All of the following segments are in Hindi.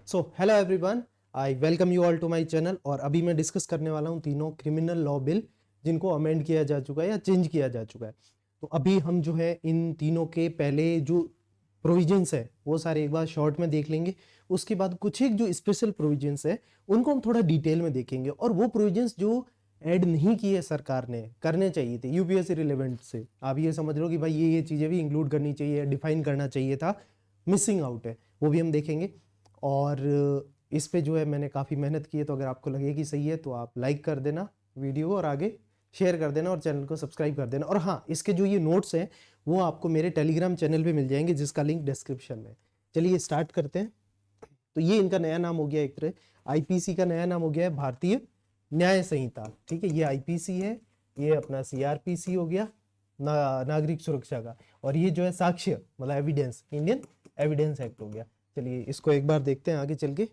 So hello everyone, I welcome you all to my channel. और अभी मैं डिस्कस करने वाला हूँ तीनों क्रिमिनल लॉ बिल जिनको अमेंड किया जा चुका है या चेंज किया जा चुका है। तो अभी हम जो है इन तीनों के पहले जो प्रोविजंस है वो सारे एक बार शॉर्ट में देख लेंगे। उसके बाद कुछ एक जो स्पेशल प्रोविजंस है उनको हम थोड़ा डिटेल में देखेंगे, और वो प्रोविजंस जो ऐड नहीं किए सरकार ने, करने चाहिए थे यूपीएससी रिलेवेंट से, आप ये समझ लो कि भाई ये चीज़ें भी इंक्लूड करनी चाहिए, डिफाइन करना चाहिए था, मिसिंग आउट है, वो भी हम देखेंगे। और इस पे जो है मैंने काफ़ी मेहनत की है, तो अगर आपको लगे कि सही है तो आप लाइक कर देना वीडियो और आगे शेयर कर देना और चैनल को सब्सक्राइब कर देना। और हाँ, इसके जो ये नोट्स हैं वो आपको मेरे टेलीग्राम चैनल पे मिल जाएंगे जिसका लिंक डिस्क्रिप्शन में। चलिए स्टार्ट करते हैं। तो ये इनका नया नाम हो गया, एक तरह आईपीसी का नया नाम हो गया है भारतीय न्याय संहिता। ठीक है, ये आईपीसी है, ये अपना सीआरपीसी हो गया नागरिक सुरक्षा का, और ये जो है साक्ष्य मतलब एविडेंस, इंडियन एविडेंस एक्ट हो गया। चलिए इसको एक बार देखते हैं आगे चल के।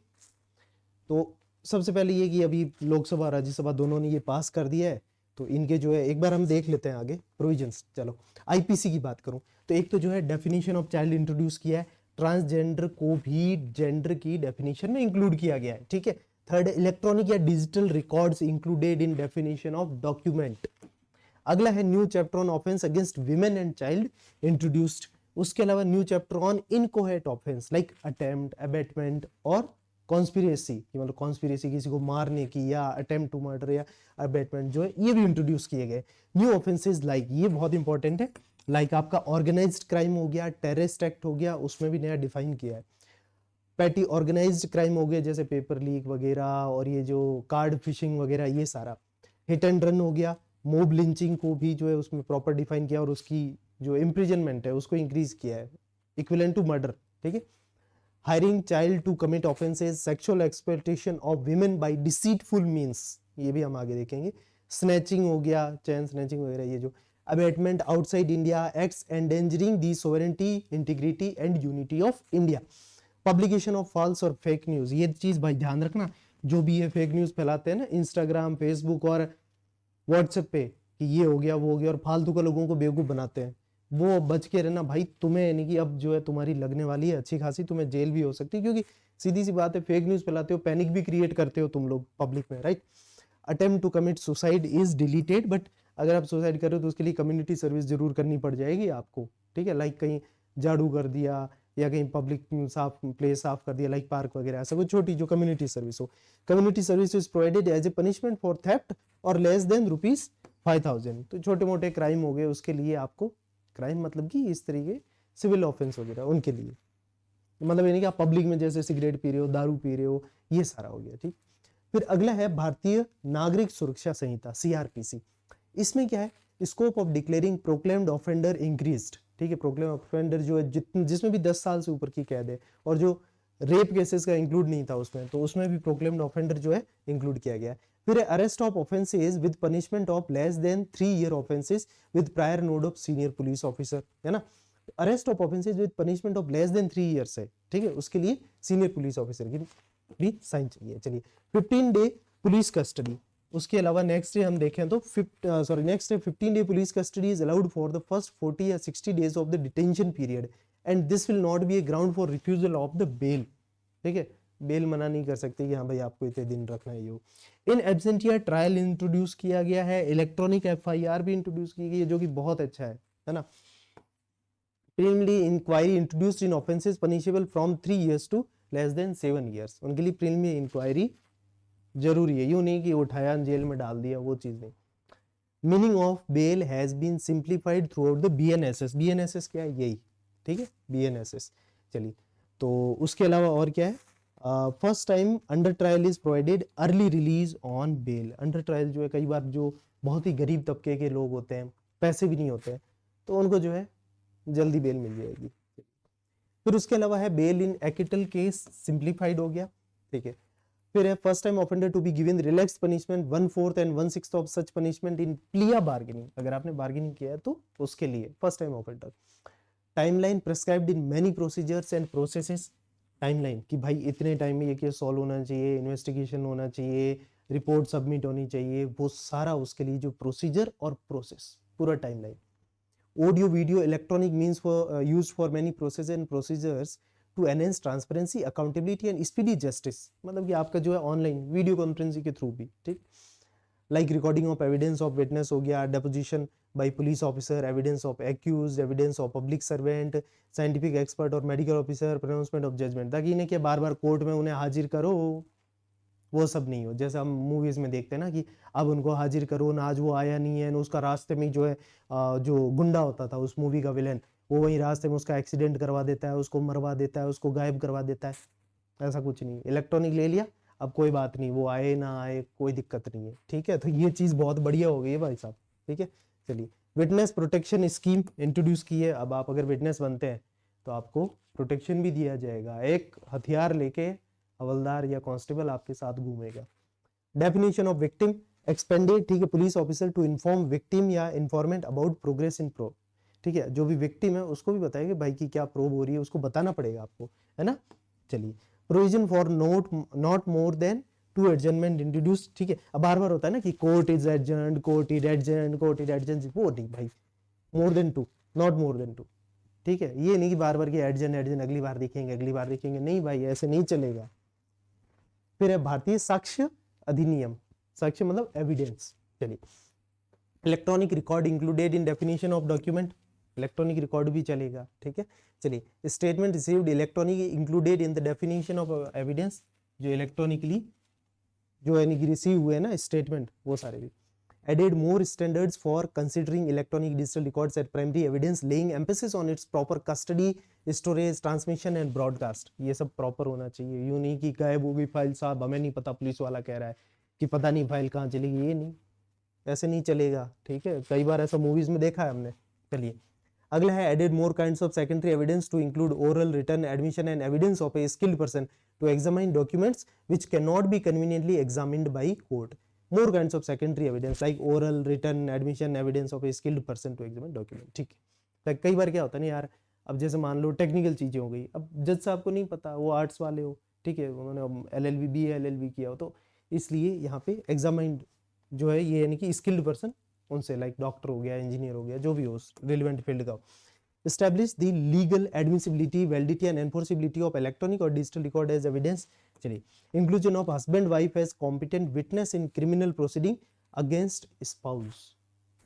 तो सबसे पहले ये कि अभी लोकसभा और राज्यसभा दोनों ने ये पास कर दिया है, तो इनके जो है एक बार हम देख लेते हैं आगे प्रोविजंस। चलो आईपीसी की बात करूं तो एक तो जो है डेफिनेशन ऑफ चाइल्ड इंट्रोड्यूस किया है, ट्रांसजेंडर को भी जेंडर की डेफिनेशन में इंक्लूड किया गया है। ठीक है। थर्ड, इलेक्ट्रॉनिक या digital records included in definition of document. अगला है new chapter on offence against women and child introduced. उसके अलावा new chapter on inchoate offence like attempt, abetment और कॉन्स्पिरेसी, मतलब कॉन्स्पिरेसी किसी को मारने की या अटेम्प्ट टू मर्डर या अबेटमेंट जो है ये भी इंट्रोड्यूस किए गए। न्यू ऑफेंसेस लाइक, ये बहुत इंपॉर्टेंट है, लाइक आपका ऑर्गेनाइज्ड क्राइम हो गया, टेररिस्ट एक्ट हो गया, उसमें भी नया डिफाइन किया है। पैटी ऑर्गेनाइज्ड क्राइम हो गया जैसे पेपर लीक वगैरह और ये जो कार्ड फिशिंग वगैरह, ये सारा। हिट एंड रन हो गया, मोब लिंचिंग को भी जो है उसमें प्रॉपर डिफाइन किया और उसकी जो इम्प्रिजनमेंट है उसको इंक्रीज किया है, इक्विवेलेंट टू मर्डर। ठीक है। Hiring child to commit offences, sexual exploitation of women by deceitful means, ये भी हम आगे देखेंगे। स्नैचिंग हो गया, चैन स्नैचिंग वगैरह, ये जो abetment outside India acts endangering the sovereignty, integrity and unity of India. Publication of false और फेक न्यूज, ये चीज भाई ध्यान रखना, जो भी ये फेक न्यूज फैलाते हैं ना इंस्टाग्राम, फेसबुक और व्हाट्सएप पे कि ये हो गया वो हो गया और फालतू का लोगों को बेवकूफ बनाते हैं, वो बच के रहना भाई। तुम्हें यानी कि अब जो है तुम्हारी लगने वाली है अच्छी खासी, तुम्हें जेल भी हो सकती है, क्योंकि सीधी सी बात है फेक न्यूज फैलाते हो, पैनिक भी क्रिएट करते हो तुम लोग पब्लिक में, right. Attempt to commit suicide is deleted, but अगर आप सुसाइड कर रहे हो तो उसके लिए कम्युनिटी सर्विस जरूर करनी पड़ जाएगी आपको। ठीक है, लाइक कहीं झाड़ू कर दिया या कहीं पब्लिक साफ प्लेस साफ कर दिया लाइक पार्क वगैरह, ऐसा कोई छोटी जो कम्युनिटी सर्विस हो। Community service is provided as a punishment for theft और लेस देन ₹5,000। तो छोटे मोटे क्राइम हो गए उसके लिए आपको, क्राइम मतलब कि इस तरीके सिविल ऑफेंस वगैरह उनके लिए, मतलब यानी कि आप पब्लिक में जैसे सिगरेट पी रहे हो, दारू पी रहे हो, ये सारा हो गया। ठीक। फिर अगला है भारतीय नागरिक सुरक्षा संहिता, सीआरपीसी। इसमें क्या है, scope of declaring proclaimed offender increased. ठीक है, प्रोक्लेम ऑफेंडर जो है जिसमें भी 10 साल से ऊपर की कैद है, और जो रेप केसेस का इंक्लूड नहीं था उसमें, तो उसमें भी प्रोक्लेम्ड ऑफेंडर जो है इंक्लूड किया गया है। फिर arrest of offences with punishment of less than 3 year offences with prior node of senior police officer, है ना। Arrest of offences with punishment of less than 3 years है, ठीक है, उसके लिए सीनियर पुलिस ऑफिसर की भी साइन चाहिए। चलिए 15 डे पुलिस कस्टडी। उसके अलावा नेक्स्ट डे हम देखें तो next day 15 day police custody is allowed for the first 40 या 60 days of the detention period and this will not be a ground for refusal of the bail. ठीक है, बेल मना नहीं कर सकते कि हाँ भाई आपको इतने दिन रखना है। यो इन एब्सेंटिया ट्रायल इंट्रोड्यूस किया गया है, इलेक्ट्रॉनिक एफआईआर भी इंट्रोड्यूस की गई है जो कि बहुत अच्छा है ना। Preliminary inquiry introduced in offences punishable from 3 years to less than 7 years. उनके लिए प्रीलिमिनरी इंक्वायरी जरूरी है, यूं नहीं कि उठाया जेल में डाल दिया, वो चीज नहीं। Meaning of bail has been simplified throughout the BNSS. BNSS क्या है, यही, ठीक है, बीएनएसएस। चलिए, तो उसके अलावा और क्या है, first time under trial is provided early release on bail. Under trial जो है कई बार जो बहुत ही गरीब तबके के लोग होते हैं, पैसे भी नहीं होते हैं, तो उनको जो है जल्दी बेल मिल जाएगी। फिर उसके अलावा है bail in acquittal case simplified हो गया। ठीक है। फिर है first time offender to be given relaxed punishment 1/4 and 1/6 of such punishment in plea bargaining. अगर आपने बार्गेनिंग किया है तो उसके लिए first time offender. Timeline prescribed in many procedures and processes. Timeline कि भाई इतने टाइम में ये केस सॉल्व होना चाहिए, इन्वेस्टिगेशन होना चाहिए, रिपोर्ट सबमिट होनी चाहिए, वो सारा उसके लिए जो प्रोसीजर और प्रोसेस, पूरा timeline. Audio video electronic means for used for many process and procedures to enhance transparency, accountability and speedy justice, मतलब कि आपका जो है ऑनलाइन वीडियो कॉन्फ्रेंसिंग के थ्रू भी, ठीक, like recording of evidence of witness हो गया, deposition by police officer, evidence of accused, evidence of public servant, scientific expert और medical officer, pronouncement of judgment, ताकि इन्हें क्या बार बार कोर्ट में उन्हें हाजिर करो, वो सब नहीं हो। जैसे हम मूवीज में देखते हैं ना कि अब उनको हाजिर करो ना, आज वो आया नहीं है ना, उसका रास्ते में जो है जो गुंडा होता था उस मूवी का विलेन, वो वहीं रास्ते में उसका एक्सीडेंट करवा देता है, उसको मरवा देता है, उसको गायब करवा देता है। ऐसा कुछ नहीं, इलेक्ट्रॉनिक ले लिया, अब कोई बात नहीं, वो आए ना आए कोई दिक्कत नहीं है, ठीक है। तो ये चीज़ बहुत बढ़िया हो गई है भाई साहब, ठीक है। चलिए, विटनेस प्रोटेक्शन स्कीम इंट्रोड्यूस की है। अब आप अगर विटनेस बनते हैं तो आपको प्रोटेक्शन भी दिया जाएगा, एक हथियार लेके हवलदार या कांस्टेबल आपके साथ घूमेगा। डेफिनेशन ऑफ विक्टिम एक्सपेंडेड, ठीक है, police officer to inform victim या informant about progress in probe, ठीक है, जो भी विक्टिम है उसको भी बताएगा भाई कि क्या प्रोब हो रही है, उसको बताना पड़ेगा आपको, है ना। चलिए, provision for not more than 2 adjournment introduce, ठीक है। अब बार बार होता है ना कि court is adjourned, court is adjourned, court is adjourned, वो नहीं भाई, more than 2, not more than 2, ठीक है। ये नहीं कि बार बार की एडजर्न एडजर्न, अगली बार देखेंगे अगली बार देखेंगे, नहीं भाई, ऐसे नहीं चलेगा। फिर है भारतीय साक्ष्य अधिनियम, साक्ष्य मतलब एविडेंस। चलिए, electronic record included in definition of document, electronic record भी चलेगा, ठीक है। चलिए, statement received electronic included in the definition of evidence, जो इलेक्ट्रॉनिकली जो यानी कि रिसीव हुए ना स्टेटमेंट, वो सारे भी। Added more standards for considering electronic digital records at primary evidence, laying emphasis on its proper custody, storage, transmission and broadcast. ये सब प्रॉपर होना चाहिए, यूं नहीं कि गायब हो गई फाइल, साहब हमें नहीं पता, पुलिस वाला कह रहा है कि पता नहीं फाइल कहाँ चलेगी, ये नहीं, ऐसे नहीं चलेगा, ठीक है। कई बार ऐसा मूवीज में देखा है हमने। चलिए, अगला है added more kinds of secondary evidence to include oral, written, admission and evidence of a skilled person to examine documents which can not be conveniently examined by court. More kinds of secondary evidence like oral, written, admission, evidence of a skilled person to examine document, ठीक है। तो कई बार क्या होता है ना यार, अब जैसे मान लो टेक्निकल चीजें हो गई, अब जज साहब को नहीं पता, वो आर्ट्स वाले हो, ठीक है, उन्होंने LLB BA किया हो, तो इसलिए यहाँ पे एग्जामाइंड जो है ये यानी कि स्किल्ड पर्सन उनसे, लाइक डॉक्टर हो गया, इंजीनियर हो गया, जो भी हो रिलेवेंट फील्ड का हो। Establish the legal admissibility, validity and enforceability of electronic or digital record as evidence. चलिए, inclusion of husband wife as competent witness in criminal proceeding against spouse,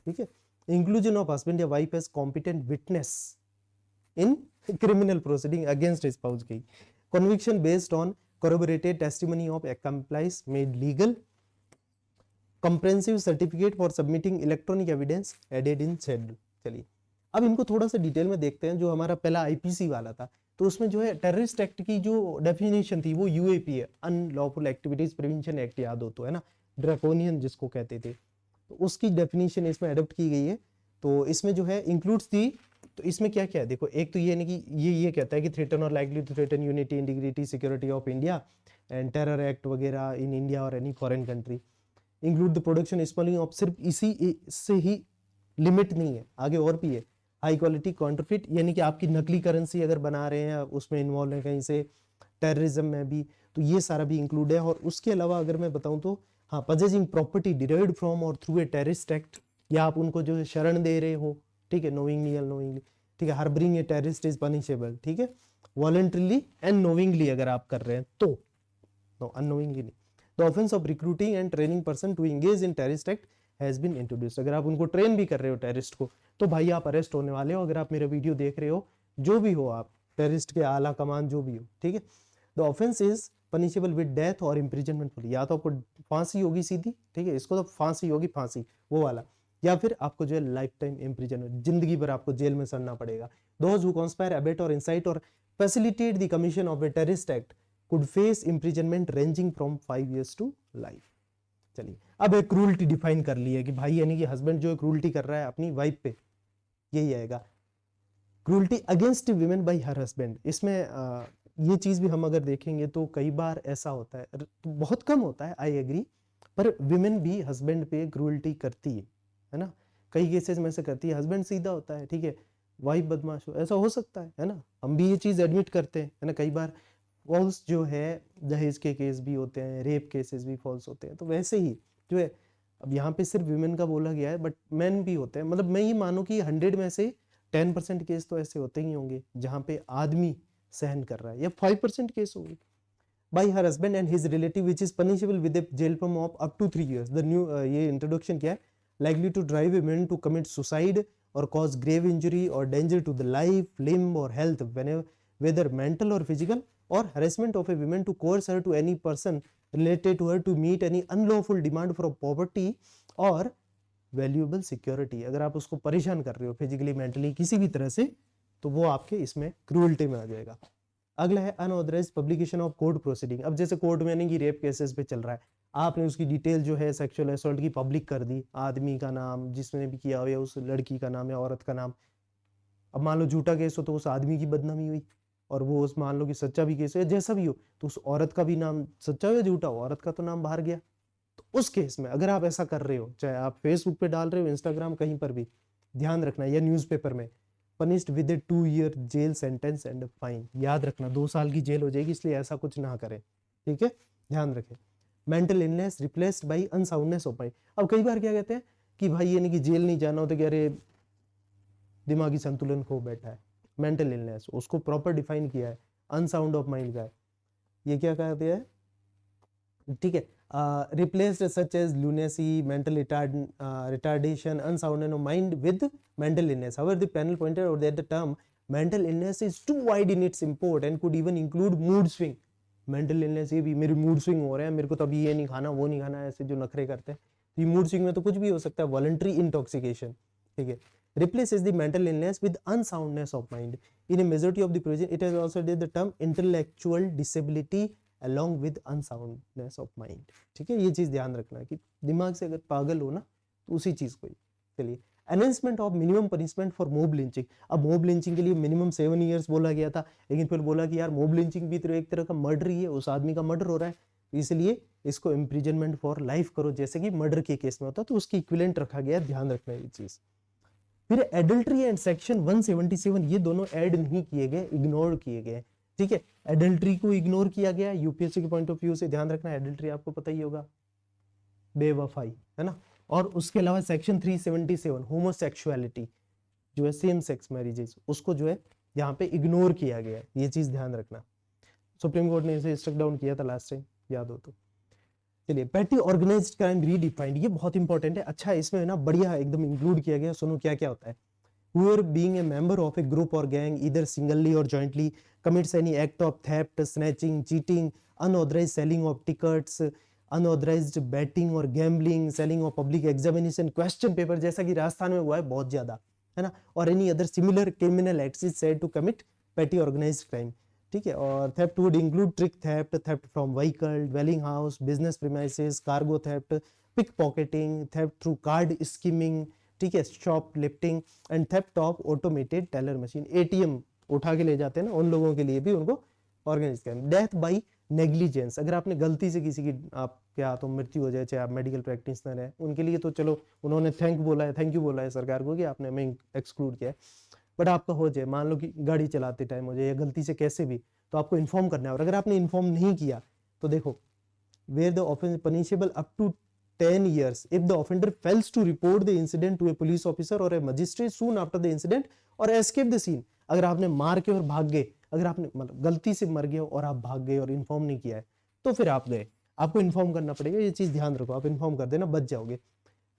ठीक है। inclusion of husband या wife as competent witness in criminal proceeding against spouse की। conviction based on corroborated testimony of accomplice made legal। comprehensive certificate for submitting electronic evidence added in schedule। चलिए, अब इनको थोड़ा सा डिटेल में देखते हैं। जो हमारा पहला IPC वाला था, तो उसमें जो है टेररिस्ट एक्ट की जो डेफिनेशन थी वो UAP है, अनलॉफुल एक्टिविटीज प्रिवेंशन एक्ट, याद हो तो, है ना, ड्रैकोनियन जिसको कहते थे, तो उसकी डेफिनेशन इसमें अडॉप्ट की गई है। तो इसमें जो है इंक्लूड्स थी, तो इसमें क्या क्या है देखो, एक तो ये नहीं कि ये कहता है कि थ्रेटन और likely to threaten unity, integrity, security of India and terror act वगैरह इन इंडिया और any foreign country. Include the production smuggling of, सिर्फ इसी से ही लिमिट नहीं है, आगे और भी है। हाई क्वालिटी काउंटरफिट, यानी कि आपकी नकली करेंसी अगर बना रहे हैं, उसमें इन्वॉल्व है कहीं से, टेररिज्म में भी, तो ये सारा भी इंक्लूड है। और उसके अलावा अगर मैं बताऊं तो हाँ, पजेसिंग प्रॉपर्टी डिराइव्ड फ्रॉम और थ्रू ए टेररिस्ट एक्ट, या आप उनको जो है शरण दे रहे हो, ठीक है, नोइंगली अननोइंगली, ठीक है, harbouring a terrorist is punishable, ठीक है, वॉलंटरीली एंड नोइंगली अगर आप कर रहे हैं तो, नो अननोइंगली नहीं। The offence of recruiting and training person to engage in terrorist act has been introduced. अगर आप उनको ट्रेन भी कर रहे हो टेररिस्ट को, तो भाई आप अरेस्ट होने वाले हो। अगर आप मेरा वीडियो देख रहे हो, जो भी हो आप, टेररिस्ट के आला कमान जो भी हो, ठीक है। The offence is punishable with death और इम्प्रिजनमेंट, या तो आपको फांसी होगी सीधी, ठीक है, इसको तो फांसी होगी, फांसी वो वाला, या फिर आपको जो है लाइफ टाइम इम्प्रिजनमेंट, जिंदगी भर आपको जेल में सड़ना पड़ेगा। दोज हु कॉन्स्पायर, अबेट और इंसाइट और facilitate the commission of a terrorist act could face imprisonment ranging from 5 years to life. चलिए, अब एक क्रूल्टी डिफाइन कर ली है कि भाई यानी कि हस्बैंड जो क्रूल्टी कर रहा है अपनी वाइफ पे, यही आएगा cruelty against women bye her husband. इसमें ये चीज भी हम अगर देखेंगे तो कई बार ऐसा होता है, तो बहुत कम होता है, आई एग्री, पर विमेन भी हस्बैंड पे क्रूल्टी करती है ना, कई केसेस में से करती है। हस्बैंड सीधा होता है, ठीक है, वाइफ बदमाश हो, ऐसा हो सकता है ना, हम भी ये चीज एडमिट करते हैं, है ना। कई बार फॉल्स जो है दहेज के केस भी होते हैं, रेप केसेस भी फॉल्स होते हैं, तो वैसे ही जो है, अब यहाँ पे सिर्फ विमेन का बोला गया है, बट मेन भी होते हैं। मतलब मैं ये मानूं कि 100 में से 10% केस तो ऐसे होते ही होंगे जहाँ पे आदमी सहन कर रहा है, या 5% केस होगी by her husband and his relative which is punishable with a jail term of up to 3 years. The new ये introduction क्या है, likely to drive a man to commit suicide or cause grave injury or danger to the life, limb or health whenever whether mental or physical, or harassment of a woman to coerce her to any person related to her to meet any unlawful demand for property or valuable security. अगर आप उसको परेशान कर रहे हो फिजिकली मेंटली किसी भी तरह से, तो वो आपके इसमें क्रूअल्टी में आ जाएगा। अगला है unauthorised publication of court proceeding. अब जैसे कोर्ट में यानी कि रेप केसेस पे चल रहा है, आपने उसकी डिटेल जो है सेक्सुअल असॉल्ट की पब्लिक कर दी, आदमी का नाम, जिसने भी किया हुआ उस लड़की का नाम या औरत का नाम। अब मान लो झूठा केस हो तो उस आदमी की बदनामी हुई, और वो उस मान लो कि सच्चा भी केस हो या जैसा भी हो, तो उस औरत का भी नाम सच्चा हो या झूठा हो, औरत का तो नाम बाहर गया। तो उस केस में अगर आप ऐसा कर रहे हो, चाहे आप फेसबुक पे डाल रहे हो, इंस्टाग्राम, कहीं पर भी, ध्यान रखना, या न्यूज़पेपर में, punished with a 2 year jail sentence and fine. याद रखना 2 साल की जेल हो जाएगी, इसलिए ऐसा कुछ ना करें, ठीक है, ध्यान रखें। Mental illness replaced by unsoundness of mind. अब कई बार क्या कहते हैं कि भाई ये नहीं कि जेल नहीं जाना होता, कि अरे दिमागी संतुलन खो बैठा है, मेंटल इलनेस, उसको प्रॉपर डिफाइन किया है, अनसाउंड ऑफ माइंड का है, ये क्या कहते हैं, ठीक है, replaced such as lunacy, mental retardation, unsoundness of mind with mental illness. However, the panel pointed out that the term mental illness is too wide in its import and could even include mood swing. mental illness ये भी मेरे मूड स्विंग हो रहे हैं, मेरे को तो अभी ये नहीं खाना वो नहीं खाना, ऐसे जो नखरे करते हैं, ये मूड स्विंग में तो कुछ भी हो सकता है, वॉलंटरी इंटॉक्सिकेशन, ठीक है। replaces the mental illness with unsoundness of mind. In a majority of the provision, it has also added the term intellectual disability along with unsoundness of mind. ठीक है, ये चीज ध्यान रखना कि दिमाग से अगर पागल हो ना तो उसी चीज को ही। चलिए, enhancement of minimum punishment for mob lynching. अब मोब लिंचिंग के लिए मिनिमम 7 ईयर्स बोला गया था, लेकिन फिर बोला कि यार मोब लिंचिंग भी तो एक तरह का मर्डर ही है, उस आदमी का मर्डर हो रहा है, इसलिए इसको इम्प्रिजनमेंट फॉर लाइफ करो, जैसे कि मर्डर के केस में होता है, तो उसकी इक्विवेलेंट रखा गया है, ध्यान रखना ये चीज। फिर एडल्ट्री एंड सेक्शन 177 ये दोनों ऐड नहीं किए गए, इग्नोर किए गए, ठीक है। एडल्ट्री को इग्नोर किया गया यूपीएससी के पॉइंट ऑफ व्यू से, ध्यान रखना, एडल्ट्री आपको पता ही होगा, बेवफाई, है ना। और उसके अलावा सेक्शन 377 होमोसेक्सुअलिटी जो है, सेम सेक्स मैरिजेस, उसको जो है यहाँ पे इग्नोर किया गया है, ये चीज ध्यान रखना। सुप्रीम कोर्ट ने इसे स्ट्रक डाउन किया था लास्ट टाइम, याद हो तो। चलिए, पेटी ऑर्गेनाइज्ड क्राइम रीडिफाइंड, ये बहुत इंपॉर्टेंट है। अच्छा, इसमें ना बढ़िया एकदम इंक्लूड किया गया, सुनो क्या क्या होता है। Whoever being a member of a group or gang, either singly or jointly, commits any act of theft, snatching, cheating, unauthorized selling of tickets, unauthorized betting or gambling, selling of public examination question paper, जैसा कि राजस्थान में हुआ है बहुत ज्यादा, है ना, और any other similar criminal acts is said to commit petty organized crime, ठीक है। और theft would include trick theft, theft from vehicle, dwelling house, business premises, cargo theft, pickpocketing, theft through card skimming, ठीक है, shop lifting and theft of automated teller machine, ATM उठा के ले जाते हैं ना, उन लोगों के लिए भी उनको ऑर्गेनाइज करना। डेथ बाय नेग्लिजेंस, अगर आपने गलती से किसी की आपके हाथों मृत्यु हो जाए, चाहे आप मेडिकल प्रैक्टिशनर है, उनके लिए तो चलो उन्होंने थैंक यू बोला है सरकार को कि आपने हमें एक्सक्लूड किया है, बट आपका हो जाए, मान लो कि गाड़ी चलाते टाइम हो जाए या गलती से कैसे भी, तो आपको इन्फॉर्म करना है। और अगर आपने इन्फॉर्म नहीं किया तो देखो, where the offence punishable up to 10 years if the offender fails to report the incident to a police officer or a magistrate soon after the incident or escape the scene। अगर आपने मार के और भाग गए, अगर आपने मतलब गलती से मर गए और आप भाग गए और इन्फॉर्म नहीं किया है, तो फिर आप गए, आपको इन्फॉर्म करना पड़ेगा, ये चीज ध्यान रखो, आप इन्फॉर्म कर देना, बच जाओगे।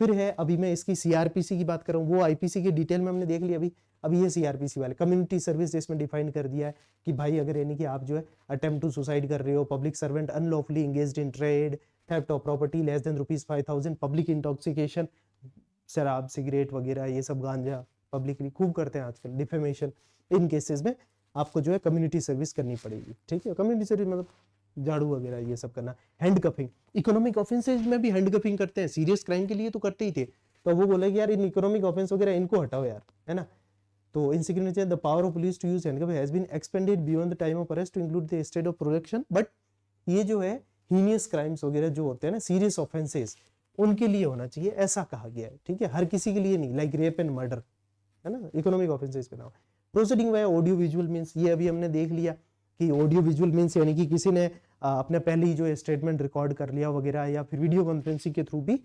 फिर है, अभी मैं इसकी सीआरपीसी की बात कर रहा हूँ, वो आईपीसी की डिटेल में हमने देख लिया अभी ये सीआरपीसी वाले कम्युनिटी सर्विस इसमें डिफाइन कर दिया है कि भाई अगर यानी कि आप जो है अटेम्प्ट टू सुसाइड कर रहे हो, public servant unlawfully engaged in trade, theft of property less than ₹5,000, public intoxication, शराब सिगरेट वगैरह ये सब, गांजा पब्लिकली खूब करते हैं आजकल, डिफेमेशन, इन केसेस में आपको जो है कम्युनिटी सर्विस करनी पड़ेगी, ठीक है। कम्युनिटी सर्विस मतलब झाड़ू वगैरह ये सब करना। हैंड कफिंग, इकोनॉमिक ऑफेंसेज में भी हैंड कफिंग करते हैं, सीरियस क्राइम के लिए तो करते ही थे, तो वो बोले कि यार इन इकोनॉमिक ऑफेंस वगैरह इनको हटाओ यार, है ना। तो in signature the power of police to use handcuff has been expanded beyond the time of arrest to include the state of protection, but ये जो है हीनियस क्राइम्स वगैरह जो होते हैं ना, सीरियस ऑफेंसेस, उनके लिए होना चाहिए, ऐसा कहा गया है, ठीक है, हर किसी के लिए नहीं, लाइक रेप एंड मर्डर, है ना, इकोनॉमिक ऑफेंसेस पे ना। Proceeding by audio visual means, ये अभी हमने देख लिया कि ऑडियो विजुअल मींस यानी कि किसी ने अपने पहले ही जो स्टेटमेंट रिकॉर्ड कर लिया वगैरह, या फिर वीडियो कॉन्फ्रेंसिंग के थ्रू भी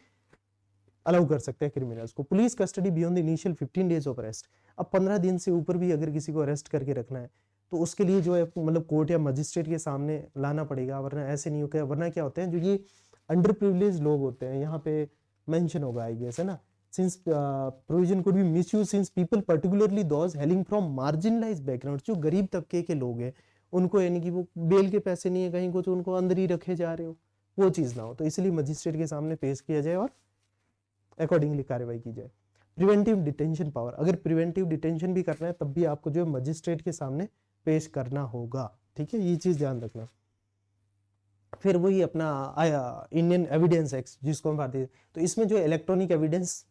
अलाउ कर सकते हैं क्रिमिनल्स को। Police custody beyond the initial 15 days of arrest, अब 15 दिन से ऊपर भी अगर किसी को अरेस्ट करके रखना है तो उसके लिए जो है मतलब कोर्ट या मजिस्ट्रेट के सामने लाना पड़ेगा, वरना ऐसे नहीं होगा। वरना क्या होते हैं जो ये अंडर प्रिविलेज लोग होते हैं, यहाँ पे मेंशन होगा आई गेस, है ना, since provision could be misuse since people particularly those hailing from marginalised background, जो गरीब तबके के लोग हैं उनको, यानी कि वो बेल के पैसे नहीं है कहीं कुछ, उनको अंदर ही रखे जा रहे हो, वो चीज़ ना हो, तो इसलिए मजिस्ट्रेट के सामने पेश किया जाए और अकॉर्डिंगली कार्रवाई की जाए। प्रिवेंटिव डिटेंशन पावर, अगर प्रिवेंटिव डिटेंशन भी करना है तब भी आपको जो है मजिस्ट्रेट के सामने पेश करना होगा, ठीक है, ये चीज़ ध्यान रखना। फिर वही अपना इंडियन एविडेंस एक्ट जिसको हम भारतीय, तो इसमें जो इलेक्ट्रॉनिक एविडेंस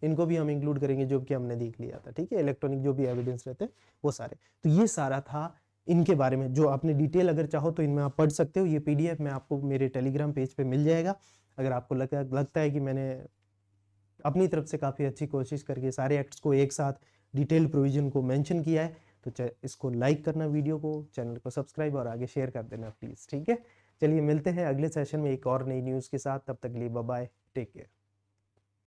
इनको भी हम इंक्लूड करेंगे, जो कि हमने देख लिया था, ठीक है, इलेक्ट्रॉनिक जो भी एविडेंस रहते हैं वो सारे। तो ये सारा था इनके बारे में, जो आपने डिटेल अगर चाहो तो इनमें आप पढ़ सकते हो। ये पीडीएफ में आपको मेरे टेलीग्राम पेज पे मिल जाएगा। अगर आपको लगता है कि मैंने अपनी तरफ से काफ़ी अच्छी कोशिश करके सारे एक्ट्स को एक साथ डिटेल प्रोविजन को मेंशन किया है, तो इसको लाइक करना, वीडियो को, चैनल को सब्सक्राइब और आगे शेयर कर देना प्लीज़, ठीक है। चलिए मिलते हैं अगले सेशन में एक और नई न्यूज़ के साथ, तब तक के लिए बाय बाय, टेक केयर।